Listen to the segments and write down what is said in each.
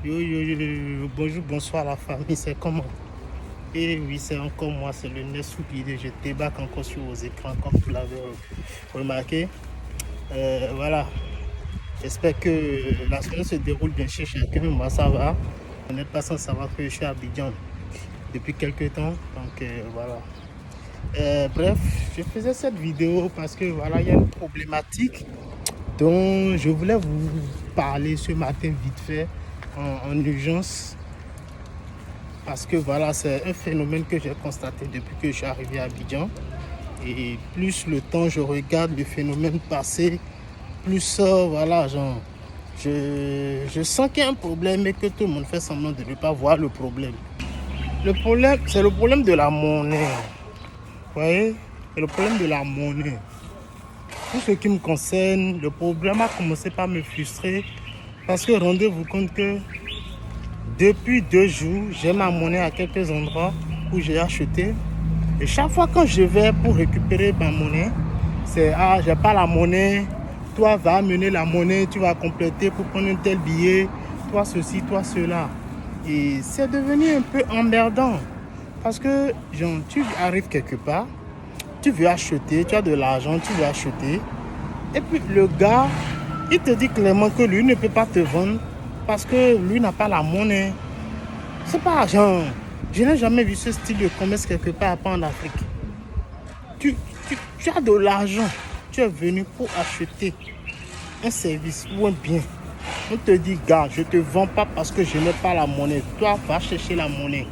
Bonjour, bonsoir la famille, c'est comment? Et oui, c'est encore moi, c'est le Nessoupidé. Je débarque encore sur vos écrans, comme vous l'avez remarqué. Voilà, j'espère que la semaine se déroule bien chez chacun. Moi, ça va. Vous n'êtes pas sans savoir que je suis à Abidjan depuis quelques temps. Donc, voilà. Bref, je faisais cette vidéo parce que voilà, il y a une problématique dont je voulais vous parler ce matin vite fait en urgence. Parce que voilà, c'est un phénomène que j'ai constaté depuis que je suis arrivé à Abidjan. Et plus le temps je regarde le phénomène passer, plus voilà, genre, je sens qu'il y a un problème et que tout le monde fait semblant de ne pas voir le problème. Le problème, c'est le problème de la monnaie. Vous voyez, c'est le problème de la monnaie. Pour ce qui me concerne, le problème a commencé par me frustrer parce que rendez-vous compte que depuis 2 jours, j'ai ma monnaie à quelques endroits où j'ai acheté. Et chaque fois quand je vais pour récupérer ma monnaie, c'est « Ah, j'ai pas la monnaie. Toi, va amener la monnaie, tu vas compléter pour prendre un tel billet. Toi, ceci, toi, cela. » Et c'est devenu un peu emmerdant. Parce que genre, tu arrives quelque part, tu veux acheter, tu as de l'argent, tu veux acheter. Et puis le gars, il te dit clairement que lui ne peut pas te vendre parce que lui n'a pas la monnaie. C'est pas genre, je n'ai jamais vu ce style de commerce quelque part en Afrique. Tu as de l'argent, tu es venu pour acheter un service ou un bien. On te dit, gars, je ne te vends pas parce que je n'ai pas la monnaie. Toi, va chercher la monnaie.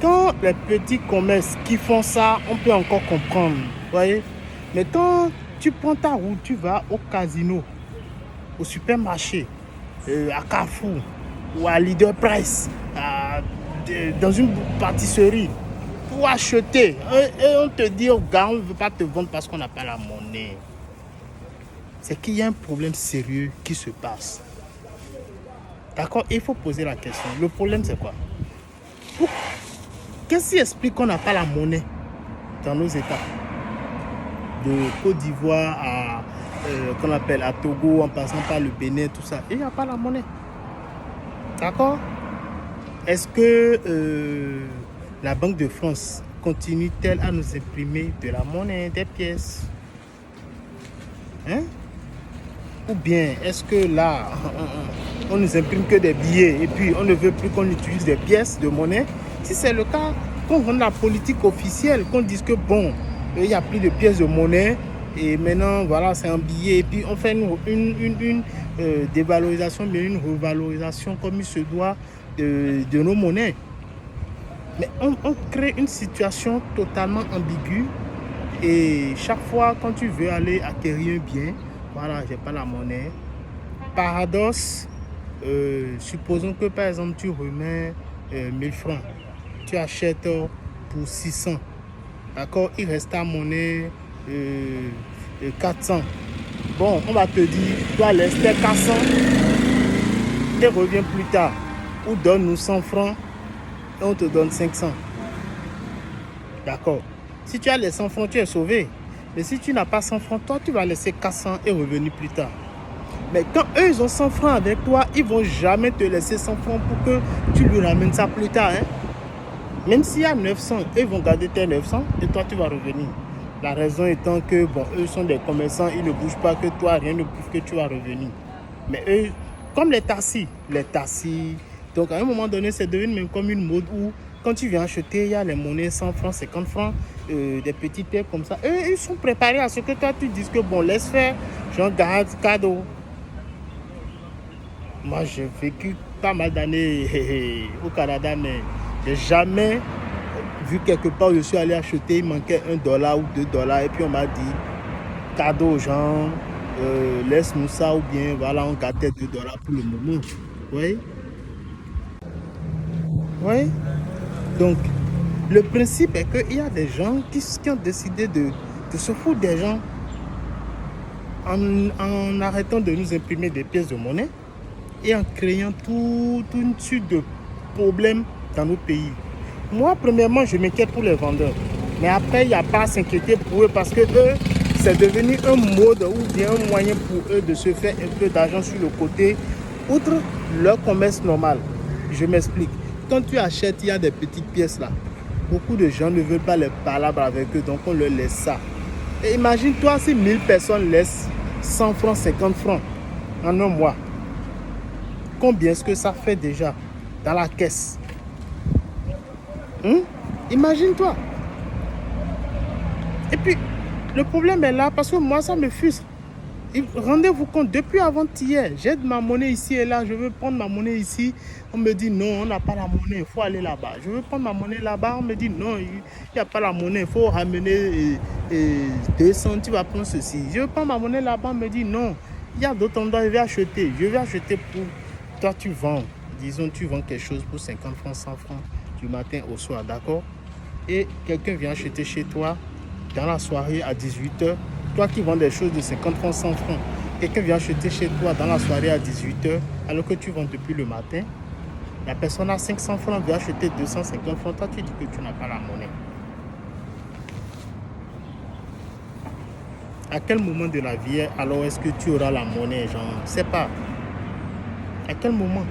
Quand les petits commerces qui font ça, on peut encore comprendre. Vous voyez? Mais quand tu prends ta route, tu vas au casino, au supermarché, à Carrefour ou à Leader Price, dans une pâtisserie, pour acheter. Et on te dit, oh gars, on ne veut pas te vendre parce qu'on n'a pas la monnaie. C'est qu'il y a un problème sérieux qui se passe. D'accord? Il faut poser la question. Le problème, c'est quoi? Qu'est-ce qui explique qu'on n'a pas la monnaie dans nos États? De Côte d'Ivoire à qu'on appelle à Togo, en passant par le Bénin, tout ça. Il n'y a pas la monnaie. D'accord? Est-ce que la Banque de France continue-t-elle à nous imprimer de la monnaie, des pièces? Hein? Ou bien est-ce que là, on nous imprime que des billets et puis on ne veut plus qu'on utilise des pièces de monnaie? Si c'est le cas, qu'on rende la politique officielle, qu'on dise que bon, il n'y a plus de pièces de monnaie et maintenant voilà, c'est un billet et puis on fait une dévalorisation, mais une revalorisation comme il se doit de nos monnaies. Mais on crée une situation totalement ambiguë et chaque fois quand tu veux aller acquérir un bien, voilà, j'ai pas la monnaie. Paradoxe, supposons que par exemple tu remets 1000 francs, tu achètes pour 600. D'accord, il reste ta monnaie 400. Bon, on va te dire, toi laisse tes 400 et reviens plus tard. Ou donne-nous 100 francs et on te donne 500. D'accord. Si tu as les 100 francs, tu es sauvé. Mais si tu n'as pas 100 francs, toi, tu vas laisser 400 et revenir plus tard. Mais quand eux, ils ont 100 francs avec toi, ils ne vont jamais te laisser 100 francs pour que tu lui ramènes ça plus tard. Hein? Même s'il y a 900, eux, ils vont garder tes 900 et toi, tu vas revenir. La raison étant que, bon, eux sont des commerçants, ils ne bougent pas, que toi, rien ne prouve que tu vas revenir. Mais eux, comme les taxis. Donc, à un moment donné, c'est devenu même comme une mode où, quand tu viens acheter, il y a les monnaies 100 francs, 50 francs, des petites pièces comme ça. Eux, ils sont préparés à ce que toi, tu dises que, bon, laisse faire, j'en garde, cadeau. Moi, j'ai vécu pas mal d'années au Canada, mais j'ai jamais vu quelque part où je suis allé acheter, il manquait $1 ou $2, et puis on m'a dit, cadeau aux gens, laisse-nous ça, ou bien, voilà, on gardait $2 pour le moment. Oui. Oui. Donc, le principe est qu'il y a des gens qui ont décidé de se foutre des gens en arrêtant de nous imprimer des pièces de monnaie et en créant toute une suite de problèmes dans nos pays. Moi, premièrement, je m'inquiète pour les vendeurs. Mais après, il n'y a pas à s'inquiéter pour eux parce que eux, c'est devenu un mode ou bien un moyen pour eux de se faire un peu d'argent sur le côté outre leur commerce normal, je m'explique. Quand tu achètes, il y a des petites pièces là. Beaucoup de gens ne veulent pas les palabres avec eux, donc on leur laisse ça. Et imagine-toi si 1000 personnes laissent 100 francs, 50 francs en un mois. Combien est-ce que ça fait déjà dans la caisse? Imagine-toi. Et puis, le problème est là parce que moi, ça me frustre. Rendez-vous compte, depuis avant-hier, j'ai de ma monnaie ici et là, je veux prendre ma monnaie ici. On me dit non, on n'a pas la monnaie, il faut aller là-bas. Je veux prendre ma monnaie là-bas, on me dit non, il n'y a pas la monnaie, il faut ramener 200, tu vas prendre ceci. Je veux prendre ma monnaie là-bas, on me dit non, il y a d'autres endroits, je vais acheter. Je vais acheter pour toi, tu vends. Disons, tu vends quelque chose pour 50 francs, 100 francs du matin au soir, d'accord? Et quelqu'un vient acheter chez toi dans la soirée à 18h. Toi qui vends des choses de 50 francs, 100 francs, quelqu'un vient acheter chez toi dans la soirée à 18h, alors que tu vends depuis le matin. La personne a 500 francs, vient acheter 250 francs. Toi, tu dis que tu n'as pas la monnaie. À quel moment de la vie, alors est-ce que tu auras la monnaie? Genre, je ne sais pas. À quel moment?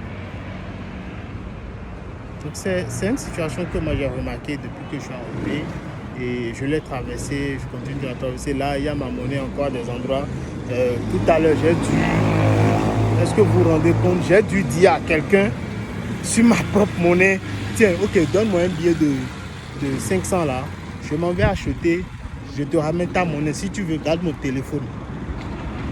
Donc, c'est une situation que moi j'ai remarqué depuis que je suis arrivé. Et je l'ai traversé, je continue de la traverser. Là, il y a ma monnaie encore à des endroits. Tout à l'heure, j'ai dû... Est-ce que vous vous rendez compte? J'ai dû dire à quelqu'un sur ma propre monnaie, tiens, ok, donne-moi un billet de 500 là. Je m'en vais acheter. Je te ramène ta monnaie. Si tu veux, garde mon téléphone.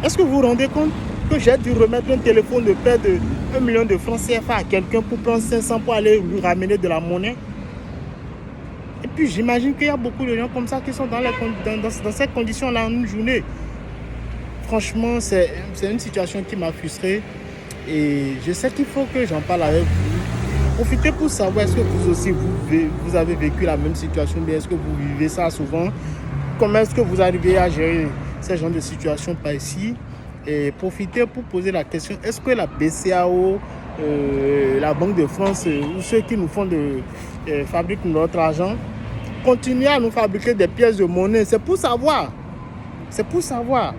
Est-ce que vous vous rendez compte que j'ai dû remettre un téléphone de près de 1 million de francs CFA à quelqu'un pour prendre 500 pour aller lui ramener de la monnaie? Et puis j'imagine qu'il y a beaucoup de gens comme ça qui sont dans ces conditions-là en une journée. Franchement, c'est une situation qui m'a frustré. Et je sais qu'il faut que j'en parle avec vous. Profitez pour savoir est-ce que vous aussi vous avez vécu la même situation, bien est-ce que vous vivez ça souvent? Comment est-ce que vous arrivez à gérer ce genre de situation par ici? Et profitez pour poser la question, est-ce que la BCEAO, la Banque de France ou ceux qui nous font fabriquent notre argent, continuent à nous fabriquer des pièces de monnaie? C'est pour savoir. C'est pour savoir.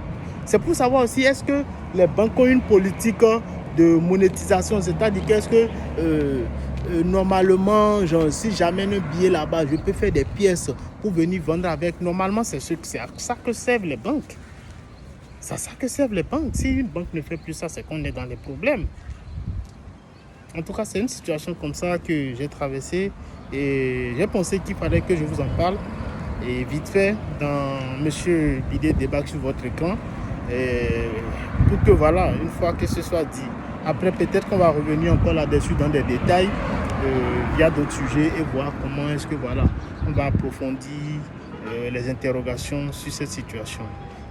C'est pour savoir aussi, est-ce que les banques ont une politique de monétisation? C'est-à-dire qu'est-ce que normalement, genre, si j'amène un billet là-bas, je peux faire des pièces pour venir vendre avec. Normalement, c'est à ça que servent les banques. C'est à ça que servent les banques. Si une banque ne fait plus ça, c'est qu'on est dans des problèmes. En tout cas, c'est une situation comme ça que j'ai traversée et j'ai pensé qu'il fallait que je vous en parle. Et vite fait, dans Monsieur Bidé débarque sur votre écran. Et pour que voilà, une fois que ce soit dit, après peut-être qu'on va revenir encore là-dessus dans des détails via d'autres sujets et voir comment est-ce que voilà, on va approfondir les interrogations sur cette situation.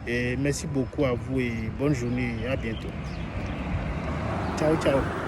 Et merci beaucoup à vous et bonne journée et à bientôt. Ciao, ciao.